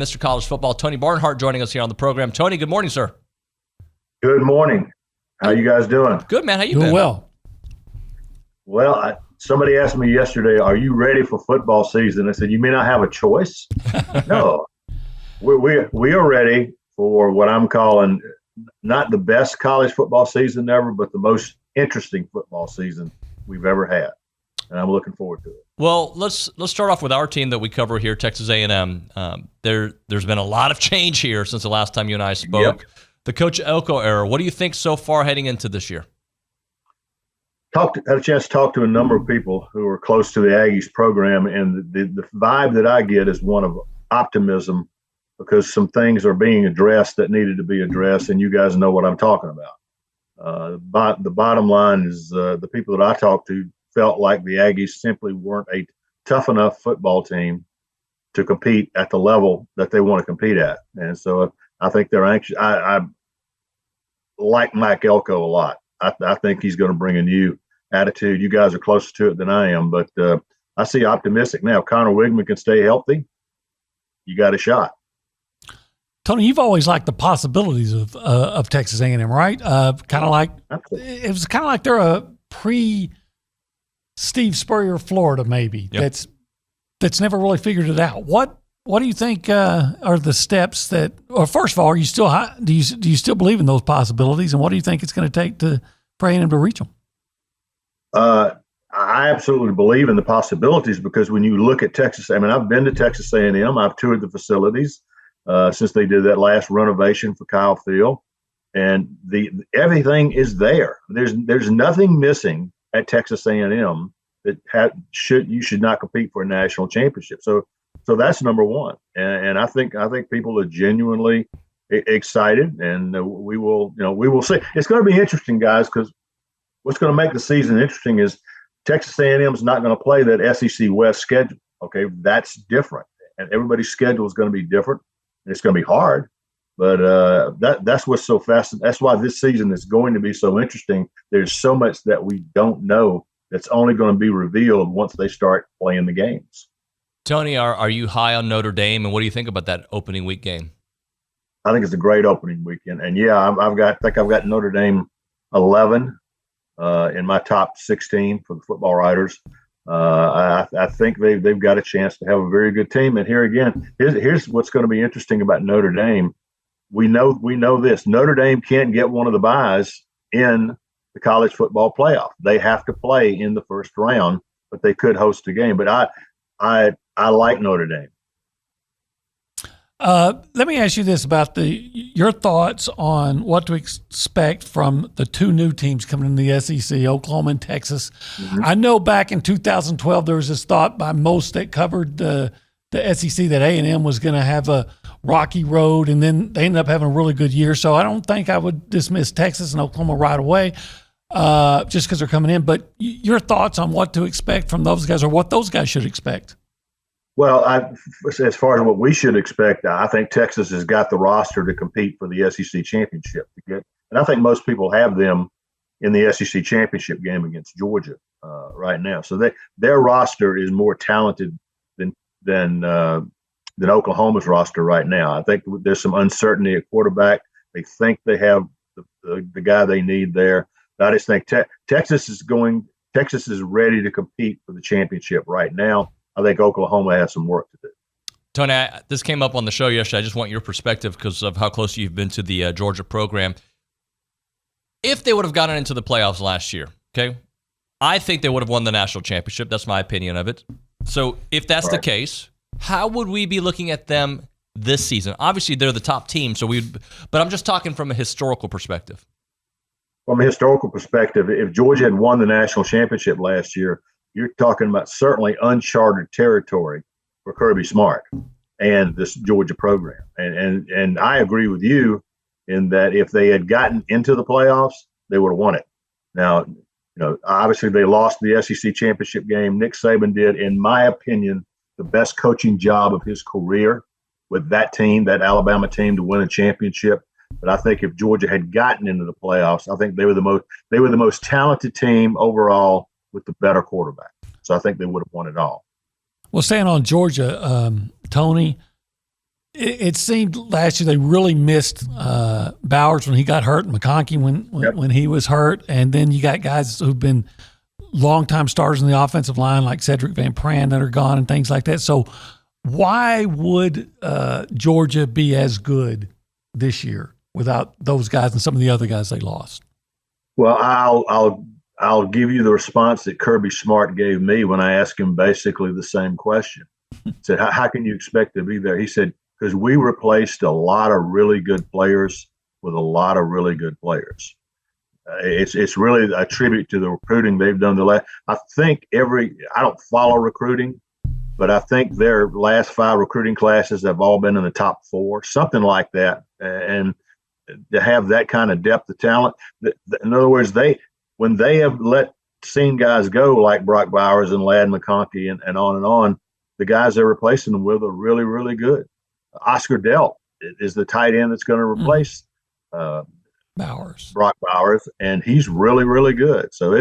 Mr. College Football, Tony Barnhart, joining us here on the program. Tony, good morning, sir. Good morning. How you guys doing? Good, man. How you Doing been? well. Well, somebody asked me yesterday, are you ready for football season? I said, you may not have a choice. No. We are ready for what I'm calling not the best college football season ever, but the most interesting football season we've ever had. And I'm looking forward to it. Well, let's start off with our team that we cover here, Texas A&M. There's been a lot of change here since the last time you and I spoke. Yep. The Coach Elko era. What do you think so far heading into this year? Had a chance to talk to a number of people who are close to the Aggies program, and the vibe that I get is one of optimism because some things are being addressed that needed to be addressed, and you guys know what I'm talking about. But the bottom line is the people that I talked to felt like the Aggies simply weren't a tough enough football team to compete at the level that they want to compete at. And so I think they're anxious. I like Mike Elko a lot. I think he's going to bring a new attitude. You guys are closer to it than I am, but I see optimistic now. If Connor Wigman can stay healthy, you got a shot. Tony, you've always liked the possibilities of Texas A&M, right? Kind of like it was kind of like they're a pre-Steve Spurrier Florida, maybe. Yep. That's never really figured it out. What do you think are the steps that? Or first of all, do you still believe in those possibilities? And what do you think it's going to take for A&M to reach them? I absolutely believe in the possibilities because when you look at Texas, I mean, I've been to Texas A&M. I've toured the facilities since they did that last renovation for Kyle Field, and everything is there. There's nothing missing at Texas A&M that you should not compete for a national championship. So that's number one, and I think people are genuinely excited, and we will see. It's going to be interesting, guys, because what's going to make the season interesting is Texas A&M is not going to play that SEC West schedule. Okay, that's different, and everybody's schedule is going to be different, and it's going to be hard. But that's what's so fascinating. That's why this season is going to be so interesting. There's so much that we don't know that's only going to be revealed once they start playing the games. Tony, are you high on Notre Dame, and what do you think about that opening week game? I think it's a great opening weekend, and yeah, I've got Notre Dame 11 in my top 16 for the football writers. I think they've got a chance to have a very good team. And here again, here's what's going to be interesting about Notre Dame. We know this. Notre Dame can't get one of the byes in the college football playoff. They have to play in the first round, but they could host a game. But I like Notre Dame. Let me ask you this about your thoughts on what to expect from the two new teams coming in the SEC, Oklahoma and Texas. Mm-hmm. I know back in 2012 there was this thought by most that covered the SEC that A&M was going to have a rocky road, and then they ended up having a really good year. So I don't think I would dismiss Texas and Oklahoma right away just because they're coming in. But your thoughts on what to expect from those guys or what those guys should expect? Well, as far as what we should expect, I think Texas has got the roster to compete for the SEC championship. And I think most people have them in the SEC championship game against Georgia right now. So their roster is more talented than Oklahoma's roster right now. I think there's some uncertainty at quarterback. They think they have the guy they need there. But I just think Texas is ready to compete for the championship right now. I think Oklahoma has some work to do. Tony, this came up on the show yesterday. I just want your perspective because of how close you've been to the Georgia program. If they would have gotten into the playoffs last year, okay, I think they would have won the national championship. That's my opinion of it. So if that's the case, how would we be looking at them this season? Obviously, they're the top team, but I'm just talking from a historical perspective. From a historical perspective, if Georgia had won the national championship last year, you're talking about certainly uncharted territory for Kirby Smart and this Georgia program. And I agree with you in that if they had gotten into the playoffs, they would have won it. Now, obviously they lost the SEC championship game. Nick Saban did, in my opinion, the best coaching job of his career with that team, that Alabama team, to win a championship. But I think if Georgia had gotten into the playoffs, I think they were the most talented team overall with the better quarterback. So I think they would have won it all. Well, staying on Georgia, Tony, it seemed last year they really missed Bowers when he got hurt, and McConkey when he was hurt, and then you got guys who've been longtime stars in the offensive line like Cedric Van Pran that are gone and things like that. So why would Georgia be as good this year without those guys and some of the other guys they lost? Well, I'll give you the response that Kirby Smart gave me when I asked him basically the same question. He said, how can you expect to be there? He said, because we replaced a lot of really good players with a lot of really good players. It's really a tribute to the recruiting they've done. I think I don't follow recruiting, but I think their last 5 recruiting classes have all been in the top 4, something like that. And to have that kind of depth of talent, in other words, when they have seen guys go like Brock Bowers and Ladd McConkey and on, the guys they're replacing them with are really, really good. Oscar Delt is the tight end that's going to replace Brock Bowers, and he's really, really good. So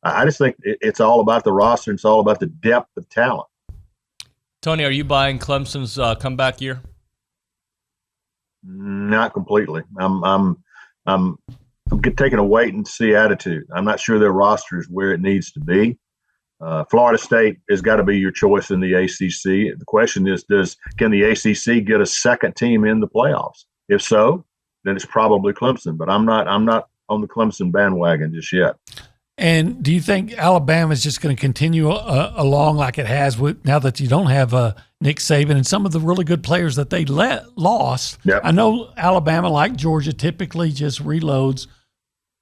I just think it's all about the roster. And it's all about the depth of talent. Tony, are you buying Clemson's comeback year? Not completely. I'm taking a wait and see attitude. I'm not sure their roster is where it needs to be. Florida State has got to be your choice in the ACC. The question is, can the ACC get a second team in the playoffs? If so, then it's probably Clemson. But I'm not on the Clemson bandwagon just yet. And do you think Alabama is just going to continue along like it has with now that you don't have Nick Saban and some of the really good players that they lost? Yep. I know Alabama, like Georgia, typically just reloads,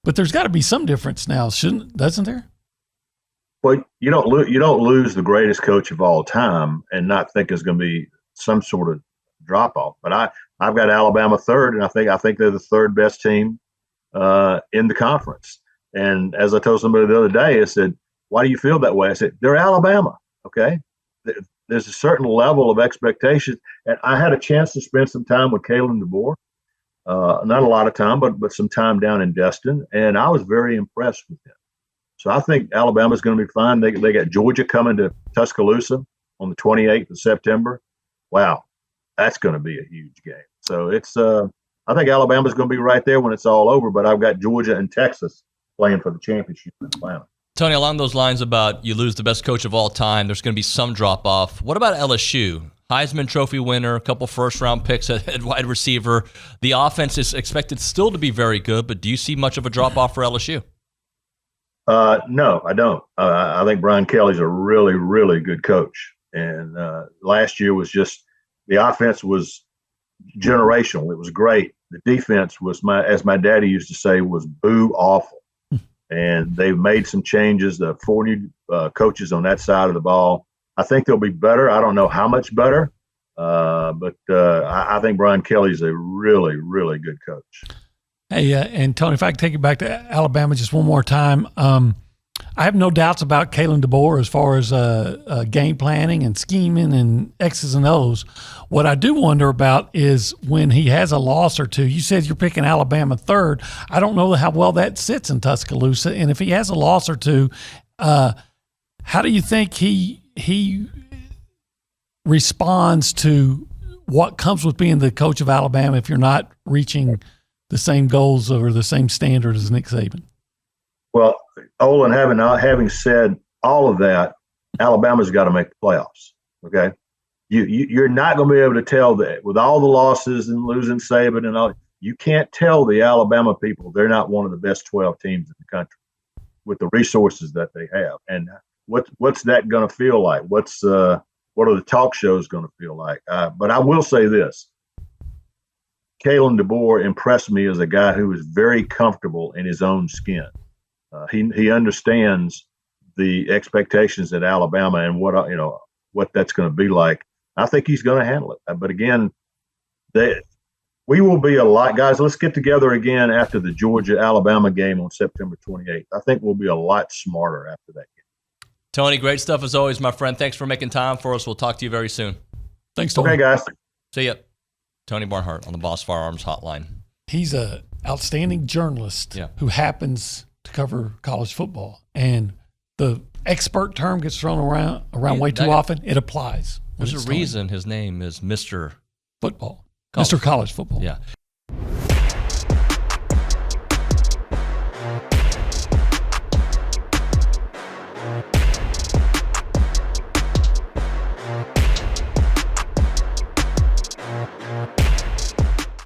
but there's got to be some difference now, doesn't there? Well, you don't lose the greatest coach of all time and not think there's going to be some sort of drop off. But I've got Alabama third, and I think they're the third best team in the conference. And as I told somebody the other day, I said, "Why do you feel that way?" I said, "They're Alabama, okay? There's a certain level of expectation." And I had a chance to spend some time with Kalen DeBoer, not a lot of time, but some time down in Destin, and I was very impressed with him. So I think Alabama's going to be fine. They got Georgia coming to Tuscaloosa on the 28th of September. Wow, that's going to be a huge game. So I think Alabama's going to be right there when it's all over. But I've got Georgia and Texas playing for the championship in Atlanta. Tony, along those lines about you lose the best coach of all time, there's going to be some drop-off. What about LSU? Heisman Trophy winner, a couple first-round picks at wide receiver. The offense is expected still to be very good, but do you see much of a drop-off for LSU? No, I don't. I think Brian Kelly's a really, really good coach. And last year was just the offense was generational. It was great. The defense was, as my daddy used to say, was boo awful. And they've made some changes. The 4 new coaches on that side of the ball. I think they'll be better. I don't know how much better, but I think Brian Kelly's a really, really good coach. Hey, and Tony, if I could take you back to Alabama just one more time. I have no doubts about Kalen DeBoer as far as game planning and scheming and X's and O's. What I do wonder about is when he has a loss or two. You said you're picking Alabama third. I don't know how well that sits in Tuscaloosa. And if he has a loss or two, how do you think he responds to what comes with being the coach of Alabama if you're not reaching the same goals or the same standard as Nick Saban? Well, Olin, having said all of that, Alabama's got to make the playoffs. Okay, you're not going to be able to tell that with all the losses and losing Saban and all. You can't tell the Alabama people they're not one of the best 12 teams in the country with the resources that they have. And what's that going to feel like? What are the talk shows going to feel like? But I will say this. Kalen DeBoer impressed me as a guy who is very comfortable in his own skin. He understands the expectations at Alabama and what that's going to be like. I think he's going to handle it. But again, we will be a lot, guys. Let's get together again after the Georgia-Alabama game on September 28th. I think we'll be a lot smarter after that game. Tony, great stuff as always, my friend. Thanks for making time for us. We'll talk to you very soon. Thanks, Tony. Okay, guys. See ya. Tony Barnhart on the Boss Firearms Hotline. He's an outstanding journalist who happens to cover college football. And the expert term gets thrown around way too often. It applies. There's a reason his name is Mr. football, Mr. College football. Yeah.